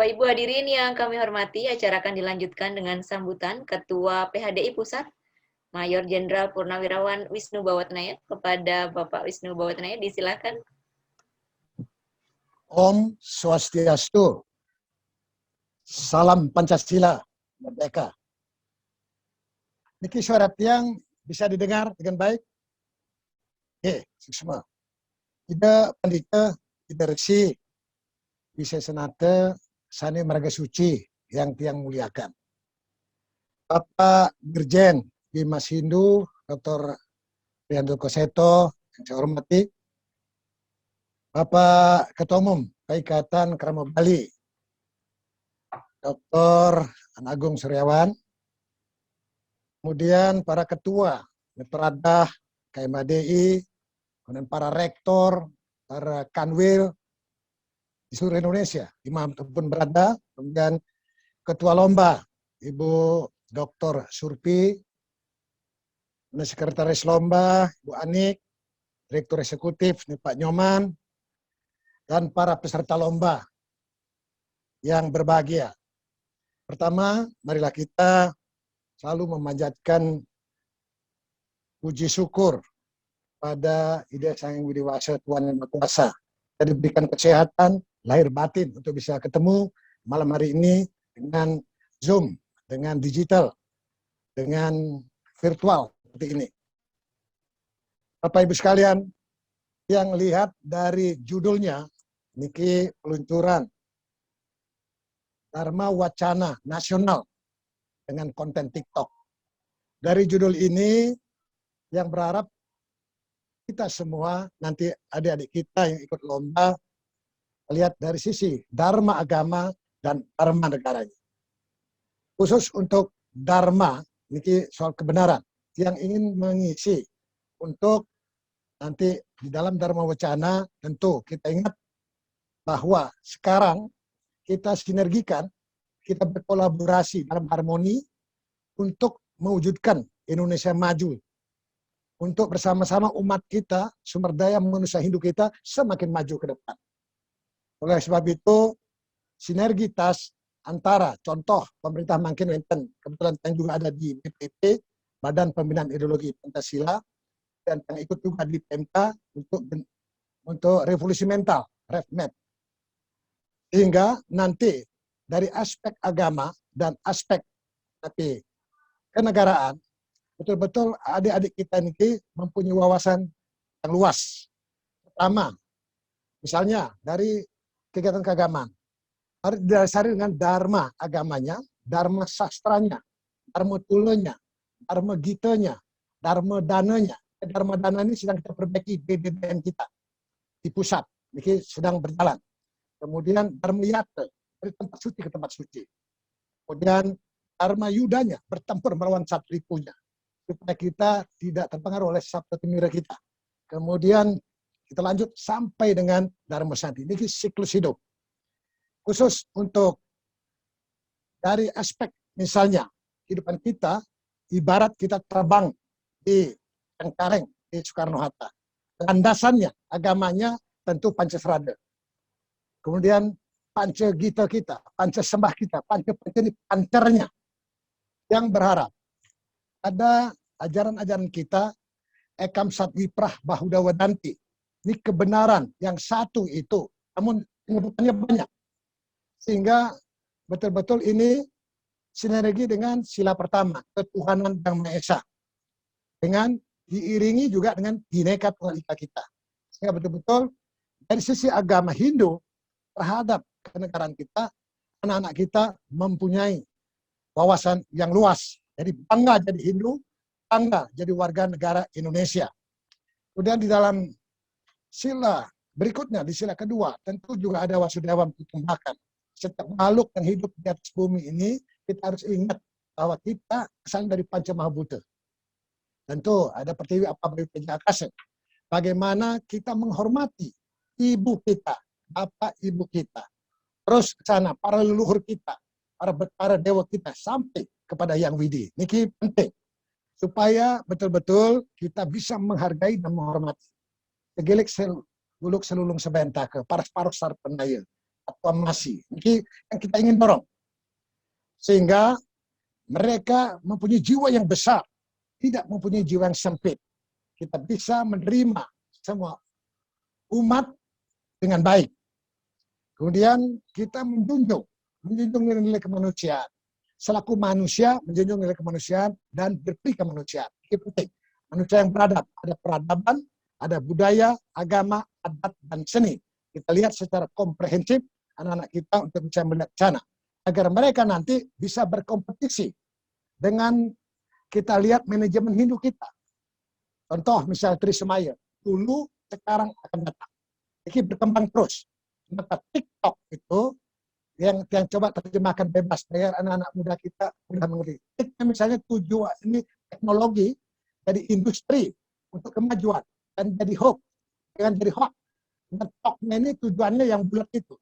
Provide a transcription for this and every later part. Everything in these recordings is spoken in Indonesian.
Bapak Ibu hadirin yang kami hormati, acara akan dilanjutkan dengan sambutan Ketua PHDI Pusat, Mayor Jenderal Purnawirawan Wisnu Bawatnaya. Kepada Bapak Wisnu Bawatnaya, disilakan. Om Swastiastu. Salam Pancasila Merdeka. Niki suara tiang bisa didengar dengan baik? Oke, semua. Ida pandita, ida resi, bisa senate, sani marga suci yang tiang muliakan. Bapak Dirjen Bimas Hindu, Dr. Rianto Koseto, yang saya hormati. Bapak Ketua Umum Ikatan Kerama Bali, Dr. Agung Suryawan. Kemudian para ketua, Netradah, KMADI, kemudian para rektor, para kanwil di seluruh Indonesia, imam pun berada, kemudian ketua lomba, Ibu Dr. Surpi, sekretaris lomba, Ibu Anik, direktur eksekutif, Pak Nyoman, dan para peserta lomba yang berbahagia. Pertama, marilah kita selalu memanjatkan puji syukur pada Ida Sang Widi Wasa Tuhan Yang Maha Kuasa. Kita diberikan kesehatan, lahir batin untuk bisa ketemu malam hari ini dengan Zoom, dengan digital, dengan virtual seperti ini. Bapak Ibu sekalian, yang lihat dari judulnya, niki peluncuran Dharma Wacana Nasional dengan konten TikTok. Dari judul ini, yang berharap kita semua, nanti adik-adik kita yang ikut lomba, lihat dari sisi Dharma agama dan Dharma negaranya. Khusus untuk Dharma, ini soal kebenaran, yang ingin mengisi untuk nanti di dalam Dharma Wacana, tentu kita ingat bahwa sekarang kita sinergikan, kita berkolaborasi dalam harmoni untuk mewujudkan Indonesia maju. Untuk bersama-sama umat kita, sumber daya manusia Hindu kita semakin maju ke depan. Oleh sebab itu, sinergitas antara contoh pemerintah Mangkin Wenten, kebetulan yang juga ada di BPP, Badan Pembinaan Ideologi Pancasila, dan yang ikut juga di PMK untuk revolusi mental, RevMed. Sehingga nanti dari aspek agama dan aspek tapi kenegaraan, betul-betul adik-adik kita ini mempunyai wawasan yang luas. Pertama, misalnya dari kegiatan keagamaan, harus didasari dengan dharma agamanya, dharma sastranya, dharma tulanya, dharma gitanya, dharma dananya. Dharma dana ini sedang kita perbaiki BDDN kita di pusat, ini sedang berjalan. Kemudian dharma yata, dari tempat suci ke tempat suci. Kemudian dharma yudanya, bertempur melawan satripunya, supaya kita tidak terpengaruh oleh sabda temira kita. Kemudian kita lanjut sampai dengan Dharma Santi. Ini siklus hidup. Khusus untuk dari aspek misalnya kehidupan kita, ibarat kita terbang di Cengkareng, di Soekarno-Hatta. Landasannya, agamanya tentu Pancasrada. Kemudian Pancagita kita, Pancasembah kita, Pancapaceni, pancernya. Yang berharap ada ajaran-ajaran kita, Ekam Satwiprah Bahuda Wadanti. Ini kebenaran yang satu itu, namun penyebutannya banyak. Sehingga betul-betul ini sinergi dengan sila pertama, ketuhanan yang Maha Esa. Dengan diiringi juga dengan Bhinneka Tunggal Ika kita. Sehingga betul-betul dari sisi agama Hindu terhadap kenegaraan kita, anak-anak kita mempunyai wawasan yang luas. Jadi bangga jadi Hindu, bangga jadi warga negara Indonesia. Kemudian di dalam sila berikutnya, di sila kedua, tentu juga ada Wasudewa Kutumbaka. Setiap makhluk yang hidup di atas bumi ini, kita harus ingat bahwa kita asal dari Panca Mahabhuta. Tentu ada Pertiwi Apabayu Teja Akasa. Bagaimana kita menghormati ibu kita, bapak ibu kita. Terus ke sana, para leluhur kita, para dewa kita, sampai kepada Yang Widi. Ini penting. Supaya betul-betul kita bisa menghargai dan menghormati. Segelik selulung sebentake, paras-paras sarpenaya. proklamasi. Ini yang kita ingin dorong. Sehingga mereka mempunyai jiwa yang besar, tidak mempunyai jiwa yang sempit. Kita bisa menerima semua umat dengan baik. Kemudian kita menjunjung nilai-nilai kemanusiaan. Selaku manusia, menjunjung nilai kemanusiaan dan berperi kemanusiaan. Ini penting. Manusia yang beradab. Ada peradaban, ada budaya, agama, adat, dan seni. Kita lihat secara komprehensif anak-anak kita untuk bisa melihat sana. Agar mereka nanti bisa berkompetisi dengan kita lihat manajemen hidup kita. Contoh misalnya Trismaya, dulu, sekarang akan datang. Ini berkembang terus. Maka TikTok itu yang coba terjemahkan bebas biar anak-anak muda kita mudah mengerti. TikTok misalnya tujuan ini teknologi jadi industri untuk kemajuan dan jadi hoax, dengan jadi hoax. Dan TikToknya ini tujuannya yang bulat itu.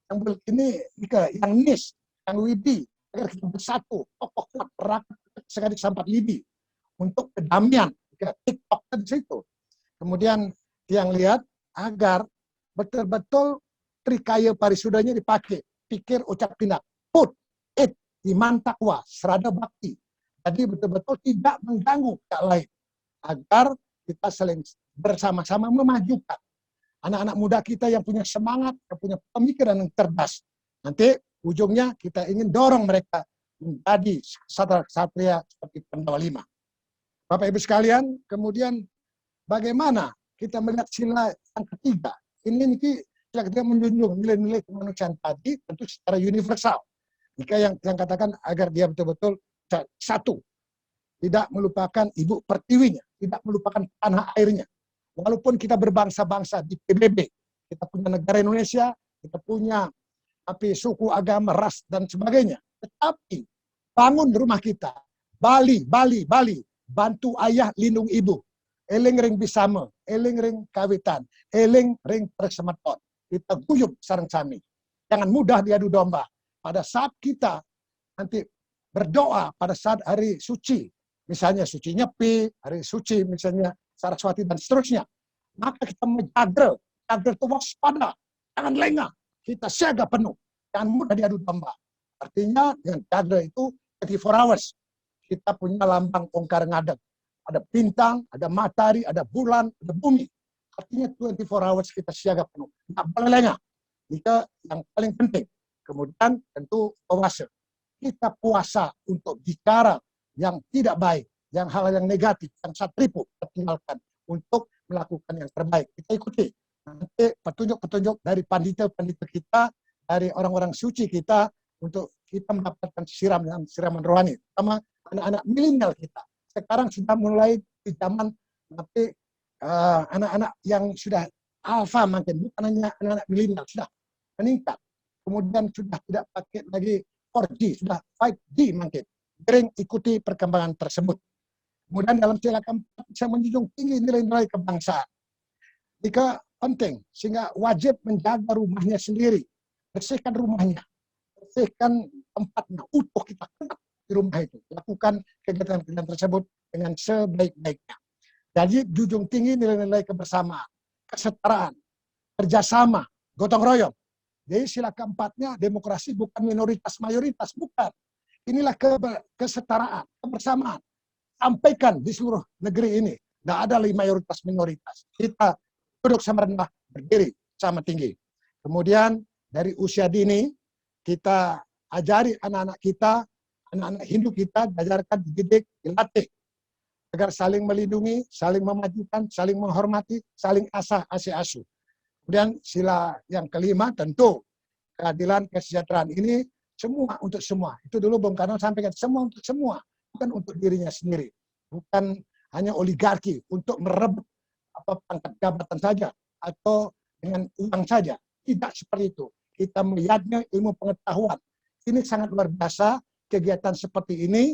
Yang bulat ini yang niche, yang widi, agar kita bersatu, tokoh kuat, rakyat sekali sampai lidi untuk kedamaian. TikTok di situ. Kemudian yang lihat agar betul-betul trikaya parisudanya dipakai. Pikir, ucap, tindak. Put, it, iman, takwa, serada bakti. Jadi betul-betul tidak mengganggu pihak lain. Agar kita saling bersama-sama memajukan anak-anak muda kita yang punya semangat, yang punya pemikiran yang cerdas. Nanti ujungnya kita ingin dorong mereka menjadi satria seperti Pandawa V. Bapak Ibu sekalian, kemudian bagaimana kita melihat sila yang ketiga. Ini sila ketiga menjunjung nilai-nilai kemanusiaan tadi tentu secara universal. Jika yang katakan agar dia betul-betul satu. Tidak melupakan ibu pertiwinya, tidak melupakan tanah airnya. Walaupun kita berbangsa-bangsa di PBB, kita punya negara Indonesia, kita punya suku, agama, ras, dan sebagainya. Tetapi bangun rumah kita, Bali, bantu ayah, lindung ibu. Eling ring bisama, eling ring kawitan, eling ring persemeton. Kita guyup sareng sami. Jangan mudah diadu domba. Pada saat kita nanti berdoa pada saat hari suci, misalnya suci Nyepi, hari suci misalnya Saraswati dan seterusnya, maka kita menjaga itu waspada, jangan lengah, kita siaga penuh, jangan mudah diadu domba. Artinya dengan jaga itu 24 hours, kita punya lambang Ongkar Ngadeg. Ada bintang, ada matahari, ada bulan, ada bumi. Artinya 24 hours kita siaga penuh. Tidak boleh lengah. Jika yang paling penting. Kemudian tentu puasa. Kita puasa untuk bicara yang tidak baik, yang hal yang negatif, yang satripu, kita tinggalkan untuk melakukan yang terbaik. Kita ikuti. Nanti petunjuk-petunjuk dari pandita-pandita kita, dari orang-orang suci kita, untuk kita mendapatkan siraman rohani. Sama anak-anak milenial kita. Sekarang sudah mulai di zaman nanti anak-anak yang sudah alfa mungkin, bukan hanya anak-anak milenial, sudah meningkat. Kemudian sudah tidak pakai lagi 4G, sudah 5G mungkin. Sering ikuti perkembangan tersebut. Kemudian dalam sila keempat bisa menjunjung tinggi nilai-nilai kebangsaan. Jika penting, sehingga wajib menjaga rumahnya sendiri. Bersihkan rumahnya. Bersihkan tempatnya, utuh kita kenap di rumah itu. Lakukan kegiatan-kegiatan tersebut dengan sebaik-baiknya. Jadi junjung tinggi nilai-nilai kebersamaan, kesetaraan, kerjasama, gotong royong. Jadi sila keempatnya demokrasi bukan minoritas mayoritas, bukan. Inilah kesetaraan, kebersamaan. Sampaikan di seluruh negeri ini. Tidak ada mayoritas minoritas. Kita duduk sama rendah, berdiri sama tinggi. Kemudian dari usia dini kita ajari anak-anak kita, anak-anak Hindu kita diajarkan, dididik, dilatih agar saling melindungi, saling memajukan, saling menghormati, saling asuh. Kemudian sila yang kelima tentu keadilan, kesejahteraan ini semua untuk semua. Itu dulu Bung Karno sampaikan, semua untuk semua, bukan untuk dirinya sendiri. Bukan hanya oligarki untuk merebut pangkat jabatan saja atau dengan uang saja. Tidak seperti itu. Kita melihatnya ilmu pengetahuan. Ini sangat luar biasa kegiatan seperti ini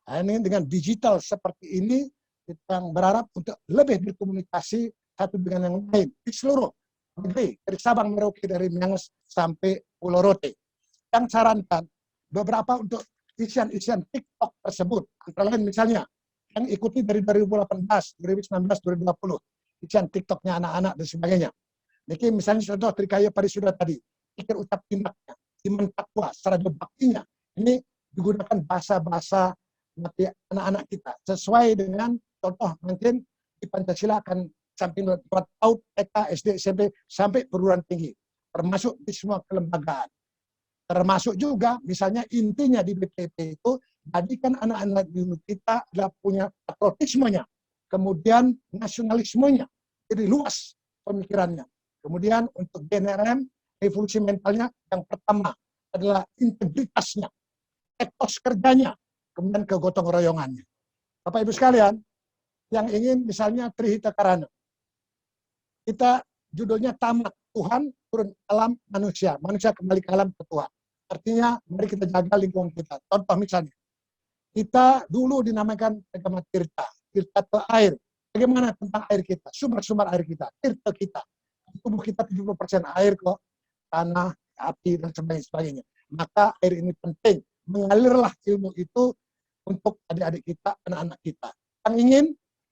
dengan digital seperti ini, kita berharap untuk lebih berkomunikasi satu dengan yang lain di seluruh negeri, dari Sabang Merauke, dari Miangas sampai Pulau Rote. Yang sarankan beberapa untuk isian-isian TikTok tersebut, antara lain misalnya yang ikuti dari 2018, 2019, 2020, isian TikToknya anak-anak dan sebagainya. Jadi misalnya contoh Trikaya Parisuda tadi, pikir ucap tindaknya, iman takwa, secara baktinya. Ini digunakan bahasa-bahasa anak-anak kita sesuai dengan contoh mungkin di Pancasila akan sampai lewat PAUD, TK, SD, SMP sampai perguruan tinggi, termasuk di semua kelembagaan. Termasuk juga misalnya intinya di BPP itu jadikan anak-anak kita adalah punya patriotismenya, kemudian nasionalismenya, jadi luas pemikirannya. Kemudian untuk GNRM, evolusi mentalnya yang pertama adalah integritasnya, etos kerjanya, kemudian kegotong royongannya. Bapak Ibu sekalian, yang ingin misalnya Trihita Karana, kita judulnya tamat, Tuhan turun alam manusia, manusia kembali ke alam ke Tuhan. Artinya mari kita jaga lingkungan kita. Contoh misalnya, kita dulu dinamakan agama tirta, tirta ke air. Bagaimana tentang air kita, sumber-sumber air kita, tirta kita. Tubuh kita 70% air kok, tanah, api, dan sebagainya. Maka air ini penting. Mengalirlah ilmu itu untuk adik-adik kita, anak-anak kita. Yang ingin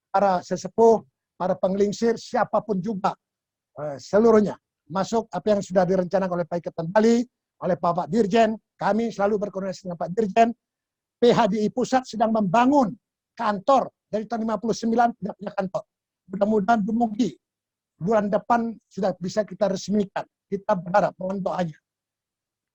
para sesepuh, para penglingsir, siapapun juga, seluruhnya masuk apa yang sudah direncanakan oleh Pak Ikatan Bali, oleh Bapak Dirjen. Kami selalu berkoordinasi dengan Pak Dirjen. PHDI Pusat sedang membangun kantor dari tahun 59 tidak punya kantor. Mudah-mudahan dumugi bulan depan sudah bisa kita resmikan. Kita berharap, mohon doanya.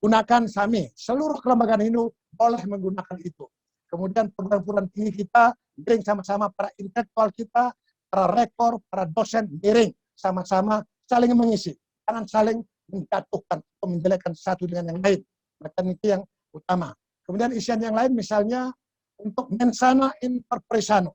Gunakan SAMI, seluruh kelembagaan ini boleh menggunakan itu. Kemudian perguruan tinggi kita, giring sama-sama para intelektual kita, para rektor, para dosen, giring sama-sama saling mengisi. Jangan saling menjatuhkan atau menjelekkan satu dengan yang lain. Maka itu yang utama. Kemudian isian yang lain misalnya untuk mensana in corporesano.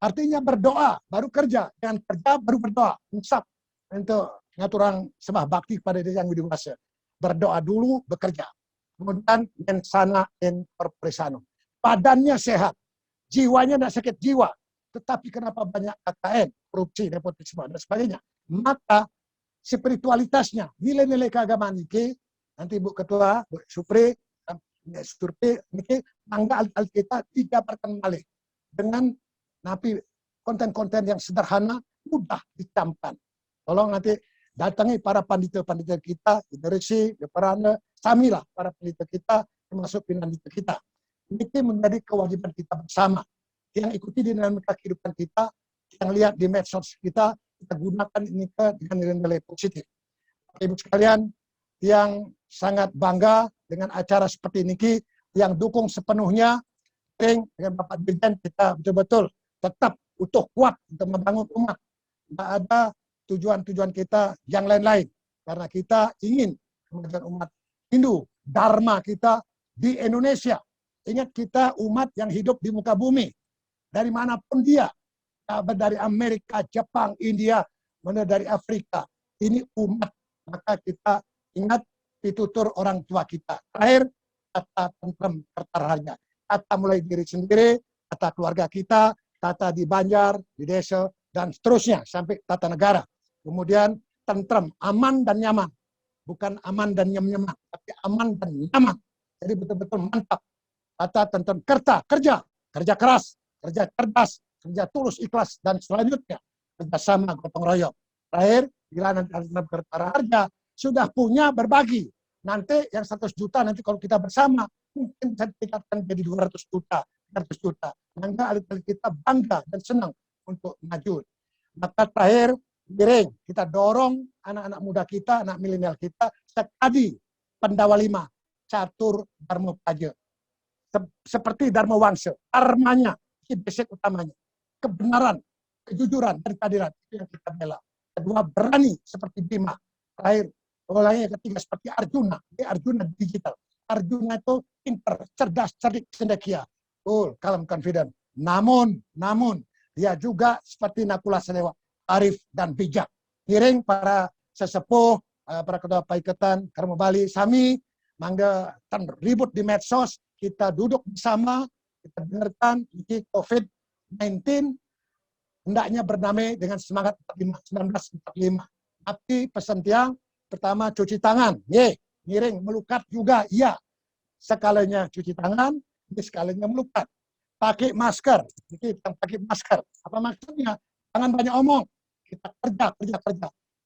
Artinya berdoa, baru kerja. Dengan kerja, baru berdoa. Insaf. Untuk ngaturang sembah bakti kepada diri yang dewasa. Berdoa dulu, bekerja. Kemudian mensana in corporesano. Badannya sehat. Jiwanya tidak sakit jiwa. Tetapi kenapa banyak KKN, korupsi, nepotisme, dan sebagainya. Maka spiritualitasnya, nilai-nilai keagamaan ini, nanti Bu Ketua, Bu Supri, survei ini tangga al kita dijabarkan balik dengan napi konten-konten yang sederhana, mudah dicamkan. Tolong nanti datangi para pandita-pandita kita, direksi, para samilah para pandita kita, termasuk pinandita kita. Ini menjadi kewajiban kita bersama. Yang ikuti dinamika kehidupan kita, yang lihat di medsos kita gunakan ini dengan nilai-nilai positif. Ibu sekalian, yang sangat bangga dengan acara seperti ini, yang dukung sepenuhnya, dengan Bapak Dirjen kita betul-betul tetap utuh kuat untuk membangun umat. Tidak ada tujuan-tujuan kita yang lain-lain. Karena kita ingin kemajuan umat Hindu, Dharma kita di Indonesia. Ingat kita umat yang hidup di muka bumi. Dari manapun dia. Dari Amerika, Jepang, India, mana dari Afrika. Ini umat. Maka kita ingat pitutur orang tua kita. Terakhir, tata tentrem tertarharja. Tata mulai diri sendiri, tata keluarga kita, tata di Banjar, di desa, dan seterusnya sampai tata negara. Kemudian tentrem, aman dan nyaman. Bukan aman dan nyem-nyeman, tapi aman dan nyaman. Jadi betul-betul mantap. Tata tentrem, kerja keras, kerja cerdas, kerja tulus, ikhlas, dan selanjutnya kerjasama gotong royong. Terakhir, bila nanti harga sudah punya berbagi. Nanti yang 100 juta nanti kalau kita bersama mungkin bisa ditingkatkan jadi 200 juta, 300 juta. Maka alit-alit kita bangga dan senang untuk maju. Maka terakhir, giring, kita dorong anak-anak muda kita, anak milenial kita, sekali Pandawa 5, catur Dharma Praja. Seperti Dharma Wangsa, dharmanya, basic utamanya. Kebenaran, kejujuran, dan keadilan. Itu yang kita bela. Kedua, berani seperti Bima. Terakhir, yang ketiga seperti Arjuna. Ini Arjuna digital. Arjuna itu pinter, cerdas, cerdik, cendekia. Calm, confident. Namun, dia juga seperti Nakula Salewa, arif dan bijak. Giring para sesepuh, para ketua paikatan, Karma Bali, Sami, mangga ribut di medsos, kita duduk bersama, kita dengarkan ini COVID-19 hendaknya berdamai dengan semangat 1945. Tapi pesan tiang, pertama cuci tangan, ngiring, melukat juga, iya. Sekalinya cuci tangan, ini sekalinya melukat. Pakai masker, kita pakai masker. Apa maksudnya? Jangan banyak omong. Kita kerja.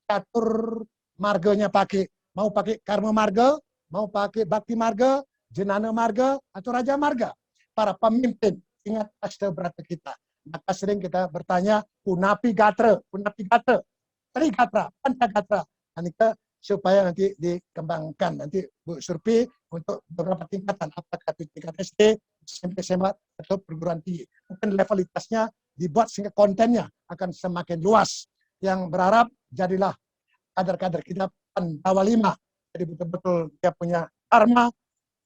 Catur marganya pakai mau pakai Karma Marga, mau pakai Bakti Marga, Jenana Marga, atau Raja Marga. Para pemimpin, ingat Asta Brata kita. Maka sering kita bertanya, Punapi Gatra, Tri Gatra, Panta Gatra. Supaya nanti dikembangkan. Nanti Bu Surpi untuk beberapa tingkatan, apakah itu tingkat SD, SMP, SMA, atau perguruan tinggi. Mungkin levelitasnya dibuat sehingga kontennya akan semakin luas. Yang berharap jadilah kader-kader kita Pandawa 5. Jadi betul-betul dia punya karma,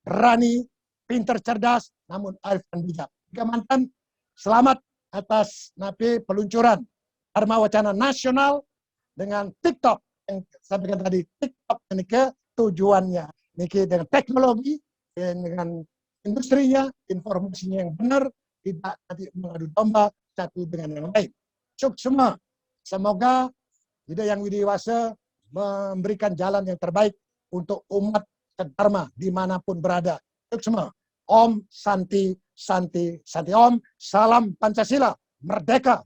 berani, pinter, cerdas, namun arif dan bijak. Jika mantan, selamat atas napi peluncuran Dharma Wacana Nasional dengan TikTok. Yang saya sampaikan tadi, TikTok ini ke tujuannya. Ini dengan teknologi, dengan industrinya, informasinya yang benar, tidak nanti mengadu domba satu dengan yang lain. Semua. Semoga Ida Yang Widiwasa memberikan jalan yang terbaik untuk umat Dharma dimanapun berada. Semua. Om Santi Santi Santi Om. Salam Pancasila. Merdeka.